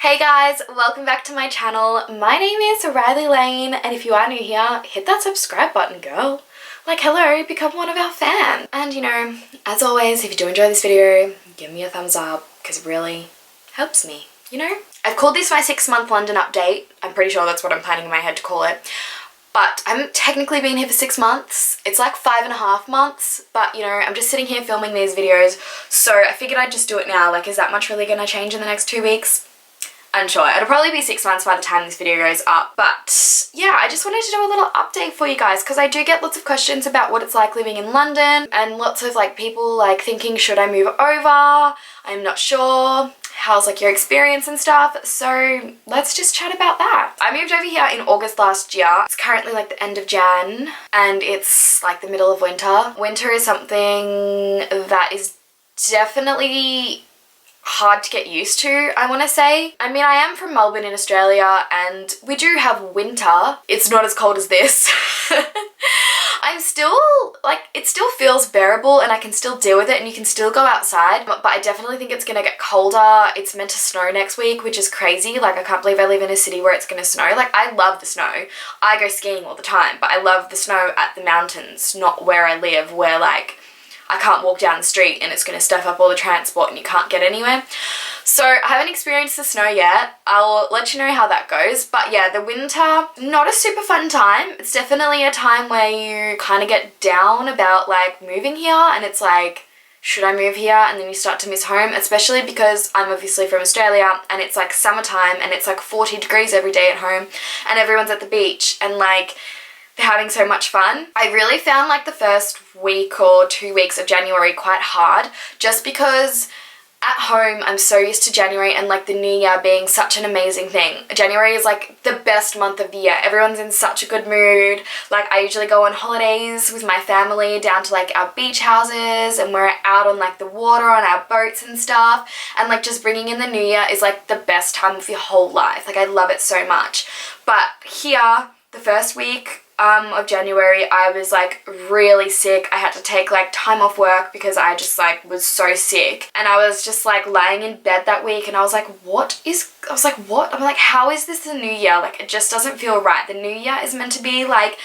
Hey guys, welcome back to my channel. My name is Rylie Lane, and if you are new here, hit that subscribe button, girl. Like, hello, become one of our fans. And you know, as always, if you do enjoy this video, give me a thumbs up, because it really helps me, you know? I've called this my 6-month London update. I'm pretty sure that's what I'm planning in my head to call it. But I haven't technically been here for 6 months. It's like 5.5 months, but you know, I'm just sitting here filming these videos, so I figured I'd just do it now. Like, is that much really gonna change in the next 2 weeks? Unsure. It'll probably be 6 months by the time this video goes up. But yeah, I just wanted to do a little update for you guys because I do get lots of questions about what it's like living in London and lots of like people like thinking, should I move over? I'm not sure. How's like your experience and stuff? So let's just chat about that. I moved over here in August last year. It's currently like the end of Jan and it's like the middle of winter. Winter is something that is definitely hard to get used to, I want to say. I mean, I am from Melbourne in Australia and we do have winter. It's not as cold as this. I'm still, like, it still feels bearable and I can still deal with it and you can still go outside, but I definitely think it's gonna get colder. It's meant to snow next week, which is crazy. Like, I can't believe I live in a city where it's gonna snow. Like, I love the snow. I go skiing all the time, but I love the snow at the mountains, not where I live, where like I can't walk down the street and it's going to stuff up all the transport and you can't get anywhere. So I haven't experienced the snow yet. I'll let you know how that goes. But yeah, the winter, not a super fun time. It's definitely a time where you kind of get down about like moving here and it's like, should I move here? And then you start to miss home, especially because I'm obviously from Australia and it's like summertime and it's like 40 degrees every day at home and everyone's at the beach and like they're having so much fun. I really found like the first week or 2 weeks of January quite hard just because at home I'm so used to January and like the new year being such an amazing thing. January is like the best month of the year. Everyone's in such a good mood. Like, I usually go on holidays with my family down to like our beach houses and we're out on like the water on our boats and stuff, and like just bringing in the new year is like the best time of your whole life. Like, I love it so much. But here, the first week of January, I was like really sick. I had to take like time off work because I just like was so sick, and I was just like lying in bed that week and I was like, what? I'm like, how is this the new year? Like, it just doesn't feel right. The new year is meant to be like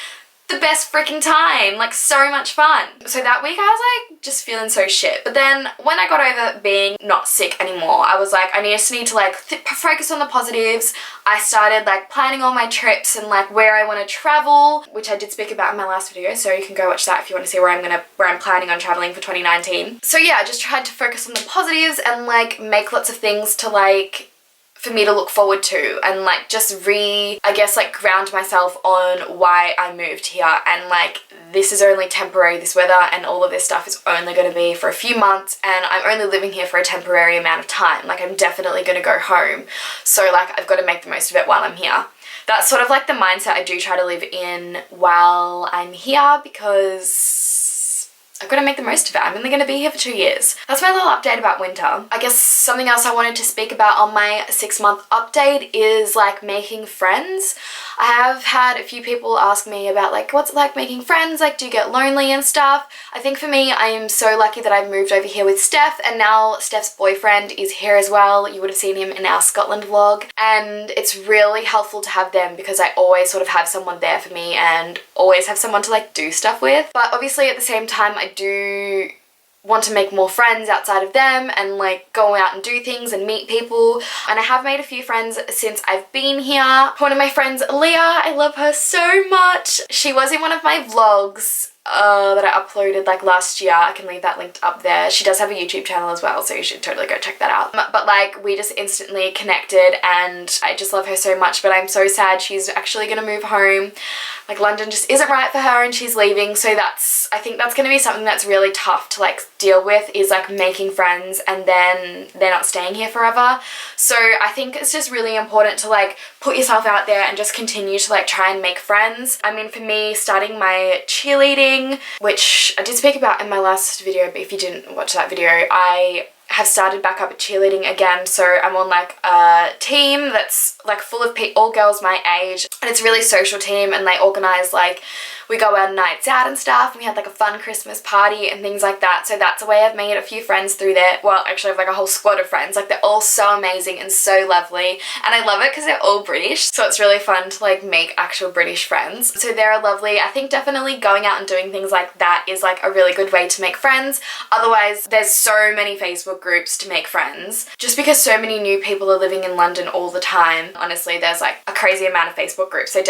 the best freaking time, like so much fun. So that week I was like just feeling so shit. But then when I got over being not sick anymore, I was like, I just need to like focus on the positives. I started like planning all my trips and like where I want to travel, which I did speak about in my last video, so you can go watch that if you want to see where I'm planning on traveling for 2019. So yeah, I just tried to focus on the positives and like make lots of things to like for me to look forward to and like just I guess like ground myself on why I moved here, and like this is only temporary, this weather and all of this stuff is only going to be for a few months and I'm only living here for a temporary amount of time. Like, I'm definitely going to go home, so like I've got to make the most of it while I'm here. That's sort of like the mindset I do try to live in while I'm here, because I've got to make the most of it. I'm only going to be here for 2 years. That's my little update about winter. I guess something else I wanted to speak about on my 6-month update is like making friends. I have had a few people ask me about like, what's it like making friends? Like, do you get lonely and stuff? I think for me, I am so lucky that I've moved over here with Steph, and now Steph's boyfriend is here as well. You would have seen him in our Scotland vlog, and it's really helpful to have them because I always sort of have someone there for me and always have someone to like do stuff with. But obviously at the same time, I do want to make more friends outside of them and like go out and do things and meet people, and I have made a few friends since I've been here. One of my friends, Leah, I love her so much. She was in one of my vlogs that I uploaded like last year. I can leave that linked up there. She does have a YouTube channel as well, so you should totally go check that out. But like, we just instantly connected and I just love her so much, but I'm so sad she's actually gonna move home. Like, London just isn't right for her and she's leaving, so I think that's gonna be something that's really tough to like deal with, is like making friends and then they're not staying here forever. So I think it's just really important to like put yourself out there and just continue to like try and make friends. I mean, for me, starting my cheerleading, which I did speak about in my last video, but if you didn't watch that video, I have started back up at cheerleading again, so I'm on like a team that's like full of all girls my age, and it's a really social team, and they organise like we go out nights out and stuff, and we had like a fun Christmas party and things like that. So that's a way I've made a few friends through there. Well, actually I have like a whole squad of friends. Like they're all so amazing and so lovely, and I love it because they're all British, so it's really fun to like make actual British friends. So they're lovely. I think definitely going out and doing things like that is like a really good way to make friends. Otherwise there's so many Facebook groups to make friends, just because so many new people are living in London all the time. Honestly, there's like a crazy amount of Facebook groups. So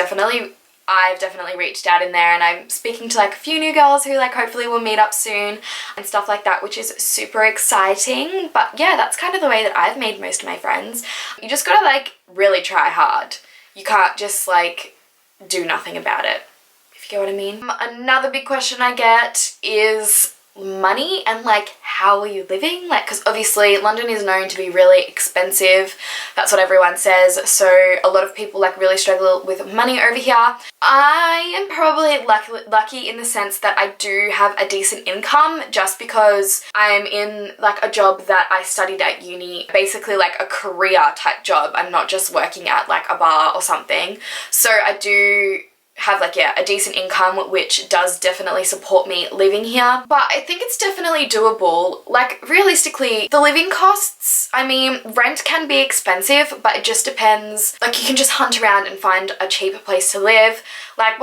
I've definitely reached out in there, and I'm speaking to like a few new girls who like hopefully will meet up soon and stuff like that, which is super exciting. But yeah, that's kind of the way that I've made most of my friends. You just gotta like really try hard. You can't just like do nothing about it, if you get what I mean. Another big question I get is money and like how are you living, like because obviously London is known to be really expensive. That's what everyone says, so a lot of people like really struggle with money over here. I am probably lucky in the sense that I do have a decent income, just because I'm in like a job that I studied at uni, basically like a career type job. I'm not just working at like a bar or something, so I do have like, yeah, a decent income, which does definitely support me living here. But I think it's definitely doable. Like realistically, the living costs, I mean, rent can be expensive, but it just depends. Like you can just hunt around and find a cheaper place to live. Like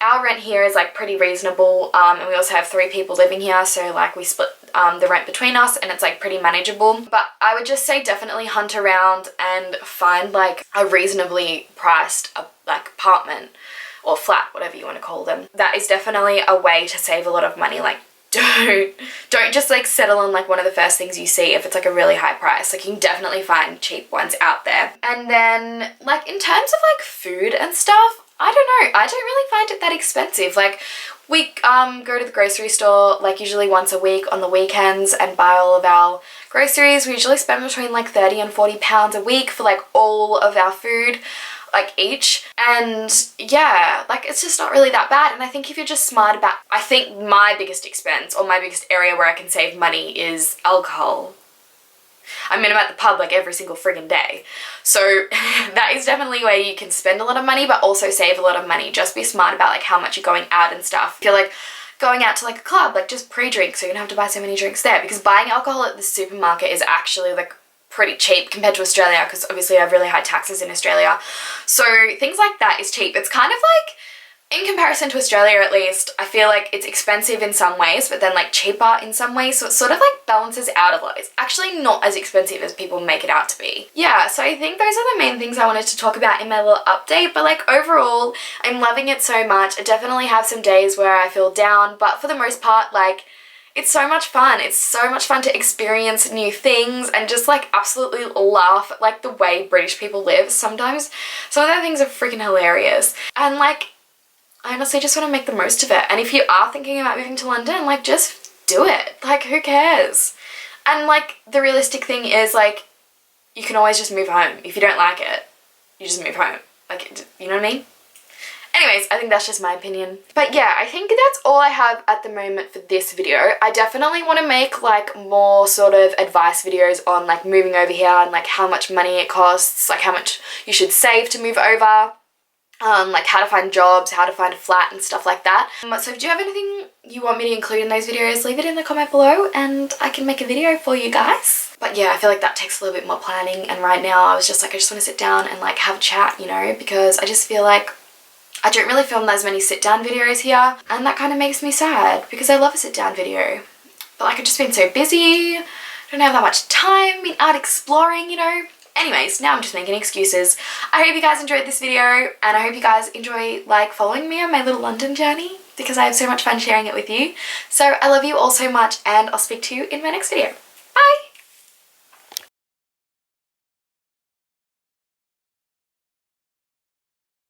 our rent here is like pretty reasonable, and we also have 3 people living here, so like we split the rent between us, and it's like pretty manageable. But I would just say definitely hunt around and find like a reasonably priced like apartment or flat, whatever you want to call them. That is definitely a way to save a lot of money. Like don't just like settle on like one of the first things you see if it's like a really high price. Like you can definitely find cheap ones out there. And then like in terms of like food and stuff, I don't know, I don't really find it that expensive. Like we go to the grocery store like usually once a week on the weekends and buy all of our groceries. We usually spend between like 30 and 40 pounds a week for like all of our food, like each. And yeah, like it's just not really that bad. And I think if you're just smart about, I think my biggest expense or my biggest area where I can save money is alcohol. I mean, I'm at the pub like every single friggin' day. So that is definitely where you can spend a lot of money but also save a lot of money. Just be smart about like how much you're going out and stuff. I feel like going out to like a club, like just pre-drink, so you don't have to buy so many drinks there, because buying alcohol at the supermarket is actually like pretty cheap compared to Australia, because obviously I have really high taxes in Australia. So things like that is cheap. It's kind of like, in comparison to Australia at least, I feel like it's expensive in some ways but then like cheaper in some ways, so it sort of like balances out a lot. It's actually not as expensive as people make it out to be. Yeah, so I think those are the main things I wanted to talk about in my little update. But like overall, I'm loving it so much. I definitely have some days where I feel down, but for the most part, like, it's so much fun. It's so much fun to experience new things and just like absolutely laugh at like the way British people live. Sometimes some of their things are freaking hilarious, and like I honestly just want to make the most of it. And if you are thinking about moving to London, like just do it. Like who cares? And like the realistic thing is like you can always just move home. If you don't like it, you just move home. Like, you know what I mean? Anyways, I think that's just my opinion. But yeah, I think that's all I have at the moment for this video. I definitely want to make like more sort of advice videos on like moving over here and like how much money it costs, like how much you should save to move over, like how to find jobs, how to find a flat and stuff like that. So if you have anything you want me to include in those videos, leave it in the comment below and I can make a video for you guys. But yeah, I feel like that takes a little bit more planning, and right now I was just like, I just want to sit down and like have a chat, you know, because I just feel like I don't really film as many sit-down videos here, and that kind of makes me sad because I love a sit-down video. But like I've just been so busy, don't have that much time, been out exploring, you know. Anyways, now I'm just making excuses. I hope you guys enjoyed this video, and I hope you guys enjoy like following me on my little London journey, because I have so much fun sharing it with you. So I love you all so much, and I'll speak to you in my next video.